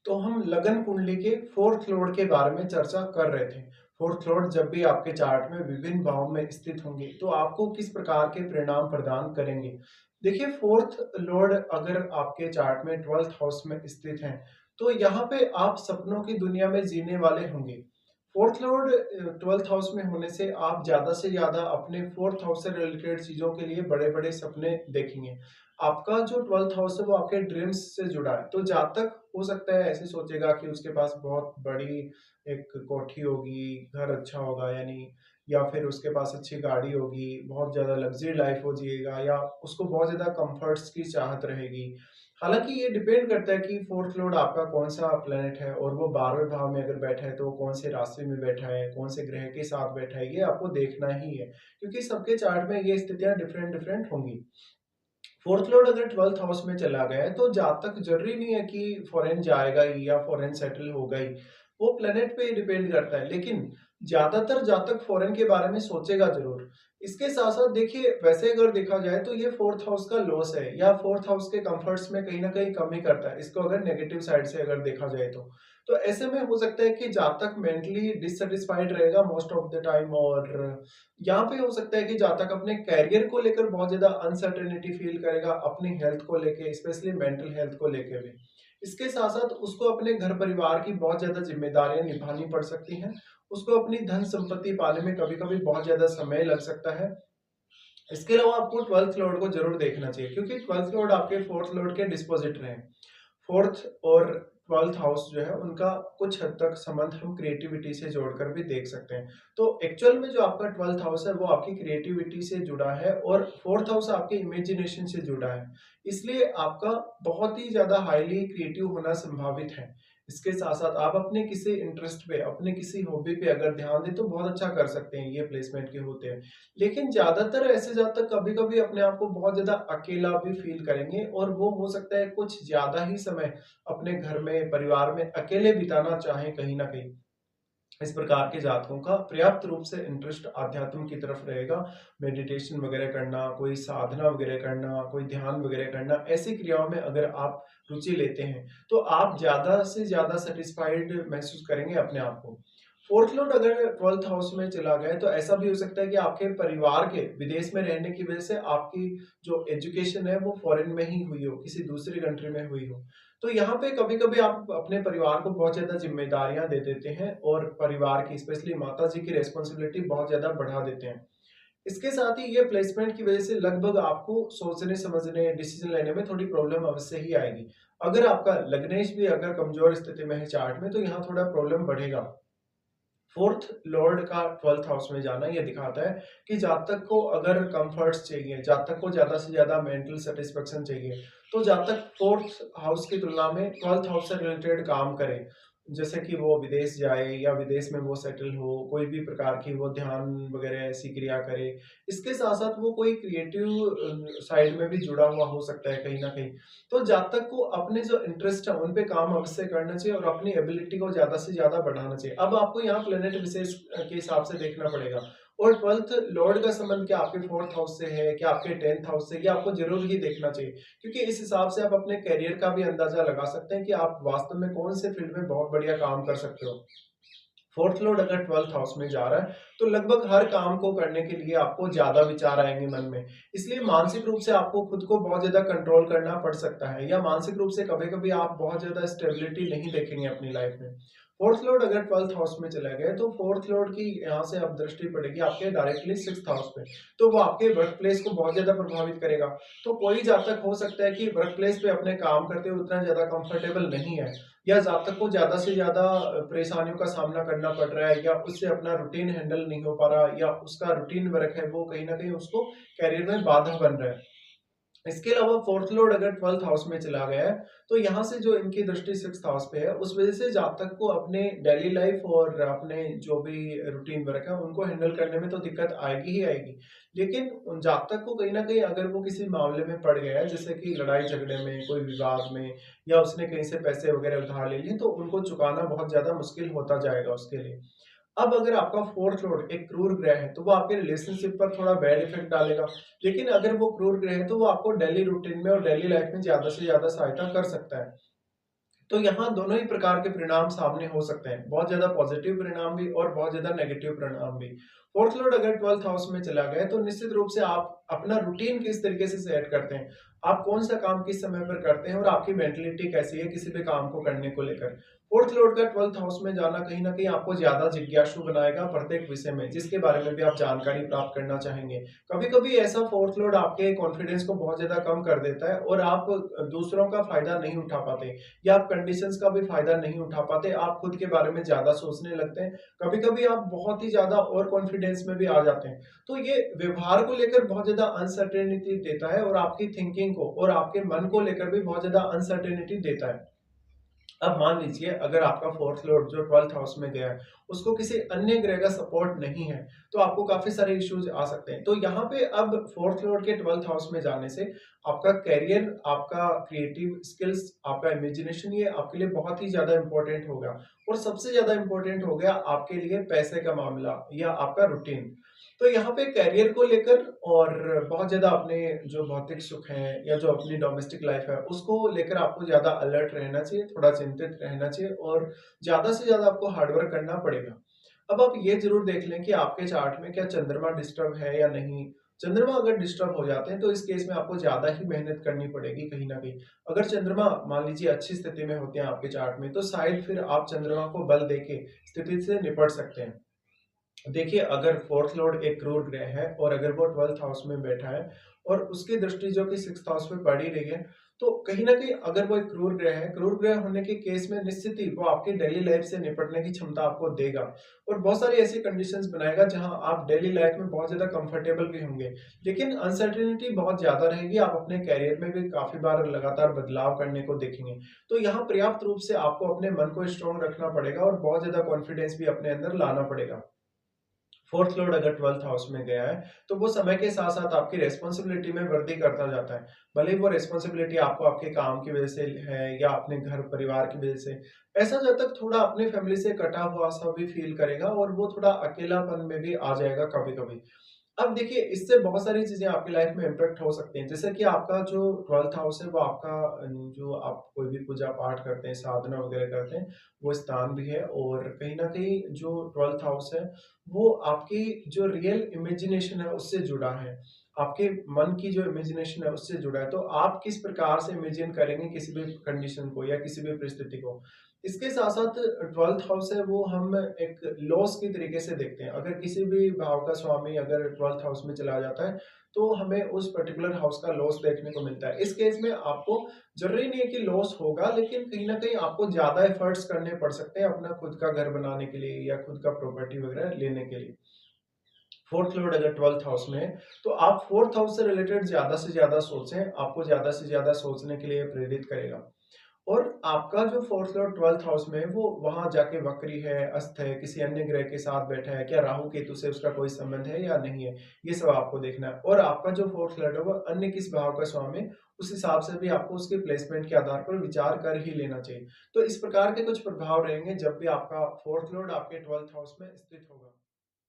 तो हम लगन कुंडली के फोर्थ लॉर्ड के बारे में चर्चा कर रहे थे। फोर्थ लॉर्ड जब भी आपके चार्ट में विभिन्न भाव में स्थित होंगे तो आपको किस प्रकार के परिणाम प्रदान करेंगे। देखिए, फोर्थ लॉर्ड अगर आपके चार्ट में 12th हाउस में स्थित है तो यहाँ पे आप सपनों की दुनिया में जीने वाले होंगे। फोर्थ लॉर्ड 12th हाउस में होने से ज्यादा अपने फोर्थ हाउस से रिलेटेड चीजों के लिए बड़े बड़े सपने देखेंगे। आपका जो 12th हाउस है वो आपके ड्रीम्स से जुड़ा है, तो जातक हो सकता है ऐसे सोचेगा कि उसके पास बहुत बड़ी एक कोठी होगी, घर अच्छा होगा यानी, या फिर उसके पास अच्छी गाड़ी होगी, बहुत ज्यादा लग्जरी लाइफ हो जिएगा, या उसको बहुत ज्यादा कंफर्ट्स की चाहत रहेगी। हालांकि ये डिपेंड करता है कि फोर्थ लॉर्ड आपका कौन सा प्लेनेट है और वो 12वें भाव में अगर बैठा है तो वो कौन से राशि में बैठा है, कौन से ग्रह के साथ बैठा है, ये आपको देखना ही है, क्योंकि सबके चार्ट में ये स्थितियां डिफरेंट डिफरेंट होंगी। फोर्थ लॉर्ड अगर 12th हाउस में चला गया है तो जातक जरूरी नहीं है कि फॉरेन जाएगा ही या फॉरेन सेटल होगा ही, वो प्लेनेट पे डिपेंड करता है। लेकिन ज्यादातर जातक फॉरेन के बारे में सोचेगा जरूर। इसके साथ साथ देखिए, वैसे अगर देखा जाए तो ये फोर्थ हाउस का लॉस है या फोर्थ हाउस के कंफर्ट्स में कहीं ना कहीं कमी करता है, इसको अगर नेगेटिव साइड से अगर देखा जाए तो ऐसे में हो सकता है कि जातक मेंटली डिससेटिस्फाइड रहेगा मोस्ट ऑफ द टाइम, और यहाँ पे हो सकता है कि जहाँ तक अपने कैरियर को लेकर बहुत ज्यादा अनसर्टेनिटी फील करेगा, अपनी हेल्थ को लेके, स्पेशली मेंटल हेल्थ को लेके भी। इसके साथ साथ उसको अपने घर परिवार की बहुत ज्यादा जिम्मेदारियां निभानी पड़ सकती हैं। उसको अपनी धन संपत्ति पाने में कभी कभी बहुत ज्यादा समय लग सकता है। इसके अलावा आपको 12th लॉर्ड को जरूर देखना चाहिए, क्योंकि 12th लॉर्ड आपके फोर्थ लॉर्ड के डिस्पोजिटर हैं। फोर्थ और 12th हाउस जो है उनका कुछ हद तक संबंध हम क्रिएटिविटी से जोड़कर भी देख सकते हैं। तो एक्चुअल में जो आपका 12th हाउस है वो आपकी क्रिएटिविटी से जुड़ा है और फोर्थ हाउस आपके इमेजिनेशन से जुड़ा है। इसलिए आपका बहुत ही ज्यादा हाईली क्रिएटिव होना संभावित है। इसके साथ साथ आप अपने किसी इंटरेस्ट पे, अपने किसी हॉबी पे अगर ध्यान दें तो बहुत अच्छा कर सकते हैं, ये प्लेसमेंट के होते हैं। लेकिन ज्यादातर ऐसे जातक कभी कभी अपने आप को बहुत ज्यादा अकेला भी फील करेंगे, और वो हो सकता है कुछ ज्यादा ही समय अपने घर में, परिवार में अकेले बिताना चाहें कहीं ना कहीं। इस प्रकार के जातकों का पर्याप्त रूप से इंटरेस्ट आध्यात्म की तरफ रहेगा। मेडिटेशन वगैरह करना, कोई साधना वगैरह करना, कोई ध्यान वगैरह करना, ऐसी क्रियाओं में अगर आप रुचि लेते हैं तो आप ज्यादा से ज्यादा सेटिस्फाइड महसूस करेंगे अपने आप को। फोर्थ लॉर्ड अगर 12th हाउस में चला गया तो ऐसा भी हो सकता है कि आपके परिवार के विदेश में रहने की वजह से आपकी जो एजुकेशन है वो फॉरेन में ही हुई हो, किसी दूसरी कंट्री में हुई हो। तो यहाँ पे कभी-कभी आप अपने परिवार को बहुत ज़्यादा ज़िम्मेदारियाँ दे देते हैं और परिवार की, स्पेशली माताजी की रिस्पॉन्सिबिलिटी बहुत ज़्यादा बढ़ा देते हैं। इसके साथ ही ये प्लेसमेंट की वजह से लगभग आपको सोचने, समझने, डिसीजन लेने में थोड़ी प्रॉब्लम अवश्य ही आएगी। अगर आपका लग्नेश भी अगर कमजोर स्थिति में है चार्ट में तो यहाँ थोड़ा प्रॉब्लम बढ़ेगा। फोर्थ लॉर्ड का 12th हाउस में जाना ये दिखाता है कि जातक को अगर कंफर्ट्स चाहिए, जातक को ज्यादा से ज्यादा मेंटल सेटिस्फेक्शन चाहिए, तो जातक फोर्थ हाउस की तुलना में 12th हाउस से रिलेटेड काम करे। जैसे कि वो विदेश जाए या विदेश में वो सेटल हो, कोई भी प्रकार की वो ध्यान वगैरह ऐसी क्रिया करे। इसके साथ साथ वो कोई क्रिएटिव साइड में भी जुड़ा हुआ हो सकता है कहीं ना कहीं। तो जातक को अपने जो इंटरेस्ट है उन पे काम अवश्य करना चाहिए और अपनी एबिलिटी को ज्यादा से ज्यादा बढ़ाना चाहिए। अब आपको यहाँ प्लेनेट विशेष के हिसाब से देखना पड़ेगा, और 12th लॉर्ड का संबंध क्या आपके फोर्थ हाउस से है, क्या आपके 10th हाउस से, ये आपको जरूर ही देखना चाहिए, क्योंकि इस हिसाब से आप अपने करियर का भी अंदाजा लगा सकते हैं कि आप वास्तव में कौन से फील्ड में बहुत बढ़िया काम कर सकते हो। फोर्थ लॉर्ड अगर 12th हाउस में जा रहा है तो लगभग हर काम को करने के लिए आपको ज्यादा विचार आएंगे मन में। इसलिए मानसिक रूप से आपको खुद को बहुत ज्यादा कंट्रोल करना पड़ सकता है, या मानसिक रूप से कभी कभी आप बहुत ज्यादा स्टेबिलिटी नहीं देखेंगे अपनी लाइफ में। फोर्थ लॉर्ड अगर 12th हाउस में चला गया तो फोर्थ लॉर्ड की यहाँ से अब दृष्टि पड़ेगी आपके डायरेक्टली 6th हाउस पे, तो वो आपके वर्क प्लेस को बहुत ज्यादा प्रभावित करेगा। तो कोई जातक हो सकता है कि वर्क प्लेस पे अपने काम करते हुए उतना ज्यादा कंफर्टेबल नहीं है, या जातक को ज्यादा से ज्यादा परेशानियों का सामना करना पड़ रहा है, या उससे अपना रूटीन हैंडल नहीं हो पा रहा, या उसका रूटीन वर्क है वो कहीं ना कहीं उसको कैरियर में बाधा बन रहा है। इसके अलावा फोर्थ लॉर्ड अगर 12th हाउस में चला गया है तो यहाँ से जो इनकी दृष्टि 6th हाउस पे है, उस वजह से जातक को अपने डेली लाइफ और अपने जो भी रूटीन वर्क है उनको हैंडल करने में तो दिक्कत आएगी ही आएगी। लेकिन उन जातक को कहीं ना कहीं अगर वो किसी मामले में पड़ गया है, जैसे कि लड़ाई झगड़े में, कोई विवाद में, या उसने कहीं से पैसे वगैरह उधार ले लिए, तो उनको चुकाना बहुत ज्यादा मुश्किल होता जाएगा उसके लिए। अब अगर आपका फोर्थ लॉर्ड एक क्रूर ग्रह है तो वो आपके रिलेशनशिप पर थोड़ा बैड इफेक्ट डालेगा। लेकिन अगर वो क्रूर ग्रह है तो वो आपको डेली रूटीन में और डेली लाइफ में ज्यादा से ज्यादा सहायता कर सकता है। तो यहाँ दोनों ही प्रकार के परिणाम सामने हो सकते हैं, बहुत ज़्यादा पॉजिटिव परिणाम भी और बहुत ज़्यादा नेगेटिव परिणाम भी। फोर्थ लॉर्ड अगर 12th हाउस में चला गया तो निश्चित रूप से आप अपना रूटीन किस तरीके से सेट करते हैं, आप कौन सा काम किस समय पर करते हैं और आपकी मेंटालिटी कैसी है किसी भी काम को करने को लेकर। फोर्थ लॉर्ड का 12th हाउस में जाना कहीं ना कहीं आपको ज्यादा जिज्ञासु बनाएगा प्रत्येक विषय में जिसके बारे में भी आप जानकारी प्राप्त करना चाहेंगे। कभी कभी ऐसा फोर्थ लॉर्ड आपके कॉन्फिडेंस को बहुत ज्यादा कम कर देता है और आप दूसरों का फायदा नहीं उठा पाते या आप कंडीशंस का भी फायदा नहीं उठा पाते, आप खुद के बारे में ज्यादा सोचने लगते हैं। कभी कभी आप बहुत ही ज्यादा और कॉन्फिडेंस में भी आ जाते हैं। तो ये व्यवहार को लेकर बहुत ज्यादा अनसर्टेनिटी देता है और आपकी थिंकिंग को और आपके मन को लेकर भी बहुत ज्यादा अनसर्टेनिटी देता है। अब मान लीजिए अगर आपका फोर्थ लॉर्ड जो 12th हाउस में गया है उसको किसी अन्य ग्रह का सपोर्ट नहीं है तो आपको काफी सारे इश्यूज आ सकते हैं। तो यहाँ पे अब फोर्थ लॉर्ड के 12th हाउस में जाने से आपका करियर, आपका क्रिएटिव स्किल्स, आपका इमेजिनेशन ये आपके लिए बहुत ही ज्यादा इंपॉर्टेंट होगा। और सबसे ज्यादा इंपॉर्टेंट हो गया आपके लिए पैसे का मामला या आपका रूटीन। तो यहाँ पे करियर को लेकर और बहुत ज़्यादा अपने जो भौतिक सुख हैं या जो अपनी डोमेस्टिक लाइफ है उसको लेकर आपको ज़्यादा अलर्ट रहना चाहिए, थोड़ा चिंतित रहना चाहिए और ज़्यादा से ज़्यादा आपको हार्डवर्क करना पड़ेगा। अब आप ये ज़रूर देख लें कि आपके चार्ट में क्या चंद्रमा डिस्टर्ब है या नहीं। चंद्रमा अगर डिस्टर्ब हो जाते हैं तो इस केस में आपको ज़्यादा ही मेहनत करनी पड़ेगी कहीं न कहीं। अगर चंद्रमा मान लीजिए अच्छी स्थिति में होते हैं आपके चार्ट में तो शायद फिर आप चंद्रमा को बल देके स्थिति से निपट सकते हैं। देखिए अगर फोर्थ लॉर्ड एक क्रूर ग्रह है और अगर वो 12th हाउस में बैठा है और उसकी दृष्टि जो कि 6th हाउस में पड़ ही रही है तो कहीं ना कहीं अगर वो एक क्रूर ग्रह है, क्रूर ग्रह होने के केस में निश्चित ही वो आपकी डेली लाइफ से निपटने की क्षमता आपको देगा और बहुत सारी ऐसी कंडीशंस बनाएगा जहां आप डेली लाइफ में बहुत ज्यादा कंफर्टेबल भी होंगे। लेकिन अनसर्टेनिटी बहुत ज्यादा रहेगी, आप अपने कैरियर में भी काफी बार लगातार बदलाव करने को देखेंगे। तो यहाँ पर्याप्त रूप से आपको अपने मन को स्ट्रॉन्ग रखना पड़ेगा और बहुत ज्यादा कॉन्फिडेंस भी अपने अंदर लाना पड़ेगा। फोर्थ लॉर्ड अगर 12th हाउस में गया है तो वो समय के साथ साथ आपकी रेस्पॉन्सिबिलिटी में वृद्धि करता जाता है। भले ही वो रेस्पॉन्सिबिलिटी आपको आपके काम की वजह से है या अपने घर परिवार की वजह से, ऐसा जब तक थोड़ा अपनी फैमिली से कटा हुआ सा भी फील करेगा और वो थोड़ा अकेलापन में भी आ जाएगा कभी कभी। अब देखिए इससे बहुत सारी चीजें आपकी लाइफ में इम्पैक्ट हो सकती हैं, जैसे कि आपका जो 12th हाउस है वो आपका जो आप कोई भी पूजा पाठ करते हैं, साधना वगैरह करते हैं, वो स्थान भी है। और कहीं ना कहीं जो 12th हाउस है वो आपकी जो रियल इमेजिनेशन है उससे जुड़ा है, आपके मन की जो इमेजिनेशन है उससे जुड़ा है। तो आप किस प्रकार से इमेजिन करेंगे किसी भी कंडीशन को या किसी भी परिस्थिति को। इसके साथ साथ 12th हाउस है वो हम एक लॉस की तरीके से देखते हैं। अगर किसी भी भाव का स्वामी अगर 12th हाउस में चला जाता है तो हमें उस पर्टिकुलर हाउस का लॉस देखने को मिलता है। इस केस में आपको जरूरी नहीं है कि लॉस होगा, लेकिन कहीं ना कहीं आपको ज्यादा एफर्ट्स करने पड़ सकते हैं अपना खुद का घर बनाने के लिए या खुद का प्रॉपर्टी वगैरह लेने के लिए। फोर्थ लॉर्ड अगर 12th हाउस में है तो आप फोर्थ हाउस से रिलेटेड ज्यादा से ज्यादा सोचें, आपको ज्यादा से ज्यादा सोचने के लिए प्रेरित करेगा। और आपका जो फोर्थ लॉर्ड 12th हाउस में है वो वहां जाके वक्री है, अस्त है, किसी अन्य ग्रह के साथ बैठा है, क्या राहु केतु से उसका कोई संबंध है या नहीं है, ये सब आपको देखना है। और आपका जो फोर्थ लॉर्ड है वो अन्य किस भाव का स्वामी है उस हिसाब से भी आपको उसके प्लेसमेंट के आधार पर विचार कर ही लेना चाहिए। तो इस प्रकार के कुछ प्रभाव रहेंगे जब भी आपका फोर्थ लॉर्ड आपके 12th हाउस में स्थित होगा।